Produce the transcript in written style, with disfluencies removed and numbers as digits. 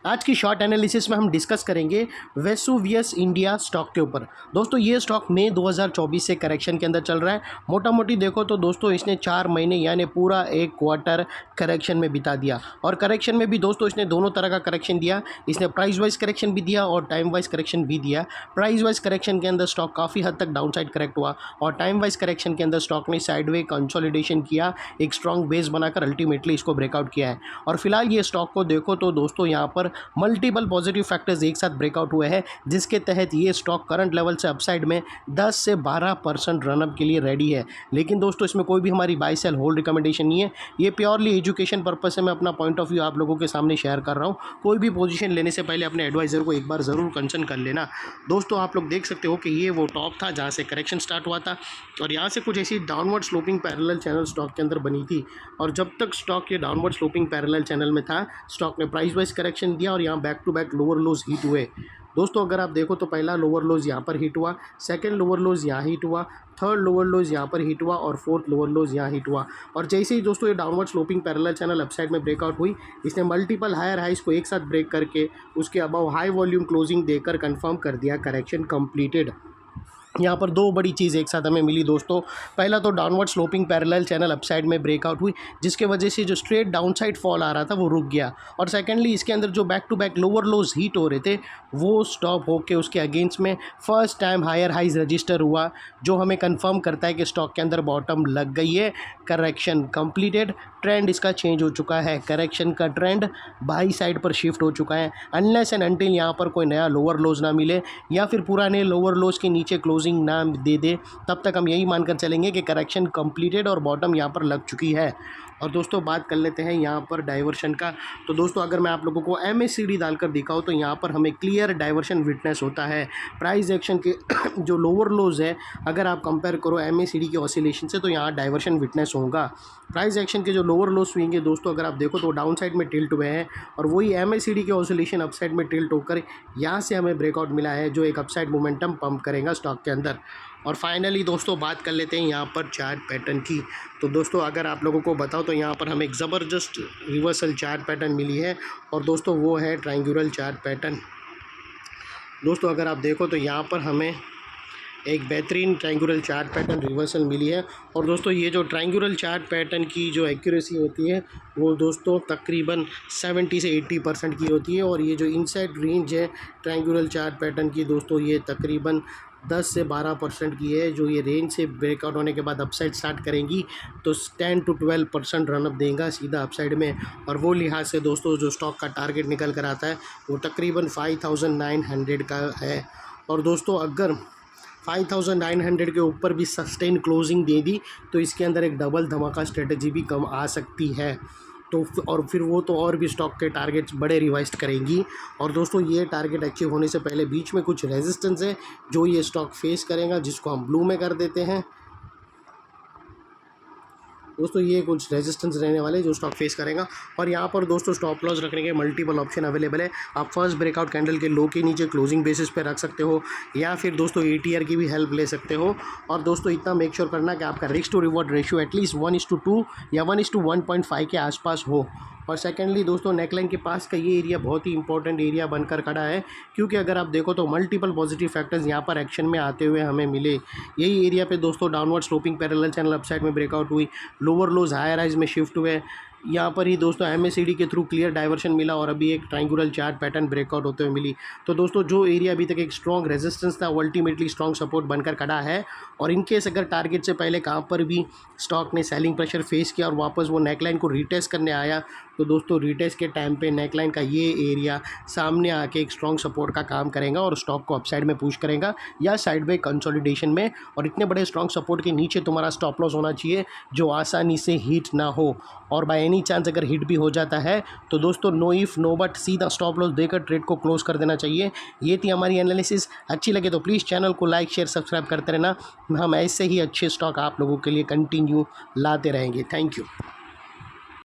आज की short analysis में हम डिस्कस करेंगे वेसुवियस इंडिया स्टॉक के ऊपर। दोस्तों ये स्टॉक मई 2024 से करेक्शन के अंदर चल रहा है। मोटा मोटी देखो तो दोस्तों इसने 4 महीने यानी पूरा एक क्वार्टर करेक्शन में बिता दिया। और करेक्शन में भी दोस्तों इसने दोनों तरह का करेक्शन दिया। इसने प्राइस वाइज करेक्शन भी दिया और टाइम वाइज करेक्शन भी दिया। प्राइस वाइज करेक्शन के अंदर स्टॉक काफ़ी हद तक डाउन साइड करेक्ट हुआ और टाइम वाइज करेक्शन के अंदर स्टॉक ने साइडवे कंसोलिडेशन किया, एक स्ट्रॉन्ग बेस बनाकर अल्टीमेटली इसको ब्रेकआउट किया है। और फिलहाल ये स्टॉक को देखो तो दोस्तों यहाँ पर मल्टीपल पॉजिटिव फैक्टर्स एक साथ ब्रेकआउट हुए हैं, जिसके तहत ये स्टॉक करंट लेवल से अपसाइड में 10 से 12% रनअप के लिए रेडी है। लेकिन दोस्तों इसमें कोई भी हमारी बाय सेल होल्ड रिकमेंडेशन नहीं है। ये प्योरली एजुकेशन पर्पज से मैं अपना पॉइंट ऑफ व्यू आप लोगों के सामने शेयर कर रहा हूँ। कोई भी पोजीशन लेने से पहले अपने एडवाइज़र को एक बार ज़रूर कंसल्ट कर लेना। दोस्तों आप लोग देख सकते हो कि ये वो टॉप था जहाँ से करेक्शन स्टार्ट हुआ था और यहाँ से कुछ ऐसी downward sloping parallel channel stock के अंदर बनी थी। और जब तक स्टॉक ये डाउनवर्ड स्लोपिंग पैरेलल चैनल में था, स्टॉक ने प्राइस वाइज करेक्शन दिया और यहाँ back to back lower lows hit हुए। दोस्तों अगर आप देखो तो पहला लोअर लोज यहाँ पर हिट हुआ, सेकंड लोअर लोज यहाँ हिट हुआ, थर्ड लोअर लोज यहाँ पर हिट हुआ और फोर्थ लोअर लोज यहाँ हिट हुआ। और जैसे ही दोस्तों ये downward sloping parallel channel upside में ब्रेकआउट हुई, इसने मल्टीपल हायर हाइज को एक साथ ब्रेक करके उसके अबाव हाई वॉल्यूम क्लोजिंग देकर कंफर्म कर दिया करेक्शन कंप्लीटेड। यहाँ पर दो बड़ी चीज़ एक साथ हमें मिली दोस्तों। पहला तो downward sloping parallel channel upside में ब्रेकआउट हुई, जिसके वजह से जो स्ट्रेट डाउनसाइड फॉल आ रहा था वो रुक गया। और सेकेंडली इसके अंदर जो back to back lower lows hit हो रहे थे वो स्टॉप होके उसके अगेंस्ट में first time higher highs register हुआ, जो हमें कंफर्म करता है कि स्टॉक के अंदर बॉटम लग गई है। करेक्शन कंप्लीटेड, ट्रेंड इसका चेंज हो चुका है, करेक्शन का ट्रेंड बाई साइड पर शिफ्ट हो चुका है। अनलेस एंड अनटिल यहाँ पर कोई नया लोअर लोज ना मिले या फिर पुराने लोअर लोज के नीचे क्लोजिंग ना दे दे, तब तक हम यही मानकर चलेंगे कि करेक्शन कंप्लीटेड और बॉटम यहाँ पर लग चुकी है। और दोस्तों बात कर लेते हैं यहाँ पर डाइवर्शन का। तो दोस्तों अगर मैं आप लोगों को MACD डालकर दिखाऊँ तो यहाँ पर हमें क्लियर डाइवर्शन विटनेस होता है। प्राइस एक्शन के जो लोअर लोज है, अगर आप कंपेयर करो MACD के ऑसिलेशन से, तो यहाँ डाइवर्शन विटनेस होगा। प्राइस एक्शन के जो लोअर लोज हुएंगे दोस्तों अगर आप देखो तो डाउन साइड में टिल्ट हुए हैं और वही MACD के ऑसिलेशन अपसाइड में टिल्ट होकर यहाँ से हमें ब्रेकआउट मिला है, जो एक अपसाइड मोमेंटम पंप करेगा स्टॉक के अंदर। और फाइनली दोस्तों बात कर लेते हैं यहाँ पर चार्ट पैटर्न की। तो दोस्तों अगर आप लोगों को बताओ तो यहाँ पर हमें एक ज़बरदस्त रिवर्सल चार्ट पैटर्न मिली है और दोस्तों वो है ट्रायंगुलर चार्ट पैटर्न। दोस्तों अगर आप देखो तो यहाँ पर हमें एक बेहतरीन ट्रायंगुलर चार्ट पैटर्न रिवर्सल मिली है। और दोस्तों ये जो ट्रायंगुलर चार्ट पैटर्न की जो एक्यूरेसी होती है वो दोस्तों तकरीबन 70 से 80% की होती है। और ये जो इनसाइड रेंज है ट्रायंगुलर चार्ट पैटर्न की दोस्तों, ये तकरीबन 10 से 12% की है। जो ये रेंज से ब्रेकआउट होने के बाद अपसाइड स्टार्ट करेंगी तो 10 to 12% रनअप देगा सीधा अपसाइड में। और वो लिहाज से दोस्तों जो स्टॉक का टारगेट निकल कर आता है वो तकरीबन 5900 का है। और दोस्तों अगर 5900 के ऊपर भी सस्टेन क्लोजिंग दे दी तो इसके अंदर एक डबल धमाका स्ट्रेटजी भी कम आ सकती है। तो और फिर वो तो और भी स्टॉक के टारगेट्स बड़े रिवाइज करेंगी। और दोस्तों ये टारगेट अचीव होने से पहले बीच में कुछ रेजिस्टेंस है जो ये स्टॉक फेस करेगा, जिसको हम ब्लू में कर देते हैं। दोस्तों ये कुछ रेजिस्टेंस रहने वाले जो स्टॉक फेस करेगा। और यहाँ पर दोस्तों स्टॉप लॉस रखने के मल्टीपल ऑप्शन अवेलेबल है। आप फर्स्ट ब्रेकआउट कैंडल के लो के नीचे क्लोजिंग बेसिस पे रख सकते हो या फिर दोस्तों ATR की भी हेल्प ले सकते हो। और दोस्तों इतना मेक श्योर करना कि आपका risk to reward ratio at least 1:2 या 1:1.5 के आसपास हो। और सेकेंडली दोस्तों नेकलाइन के पास का ये एरिया बहुत ही इंपॉर्टेंट एरिया बनकर खड़ा है, क्योंकि अगर आप देखो तो मल्टीपल पॉजिटिव फैक्टर्स यहाँ पर एक्शन में आते हुए हमें मिले। यही एरिया पे दोस्तों downward sloping parallel channel upside में ब्रेकआउट हुई, लोअर लोज हायर हाइज में शिफ्ट हुए। यहाँ पर ही दोस्तों MACD के थ्रू क्लियर डाइवर्शन मिला और अभी एक ट्रायंगुलर चार्ट पैटर्न ब्रेकआउट होते हुए मिली। तो दोस्तों जो एरिया अभी तक एक स्ट्रॉन्ग रेजिस्टेंस था वो अल्टीमेटली स्ट्रॉन्ग सपोर्ट बनकर खड़ा है। और इनकेस अगर टारगेट से पहले कहाँ पर भी स्टॉक ने सेलिंग प्रेशर फेस किया और वापस वो नेकलाइन को रिटेस्ट करने आया, तो दोस्तों रिटेस्ट के टाइम पे नेकलाइन का ये एरिया सामने आके एक स्ट्रॉन्ग सपोर्ट का काम करेगा और स्टॉक को अपसाइड में पुश करेगा या साइड बाई कंसोलिडेशन में। और इतने बड़े स्ट्रॉन्ग सपोर्ट के नीचे तुम्हारा स्टॉप लॉस होना चाहिए जो आसानी से हिट ना हो। और बाय एनी चांस अगर हिट भी हो जाता है तो दोस्तों नो इफ़ नो बट सीधा स्टॉप लॉस देकर ट्रेड को क्लोज कर देना चाहिए। ये थी हमारी एनालिसिस। अच्छी लगे तो प्लीज़ चैनल को लाइक शेयर सब्सक्राइब करते रहना। हम ऐसे ही अच्छे स्टॉक आप लोगों के लिए कंटिन्यू लाते रहेंगे। Thank you.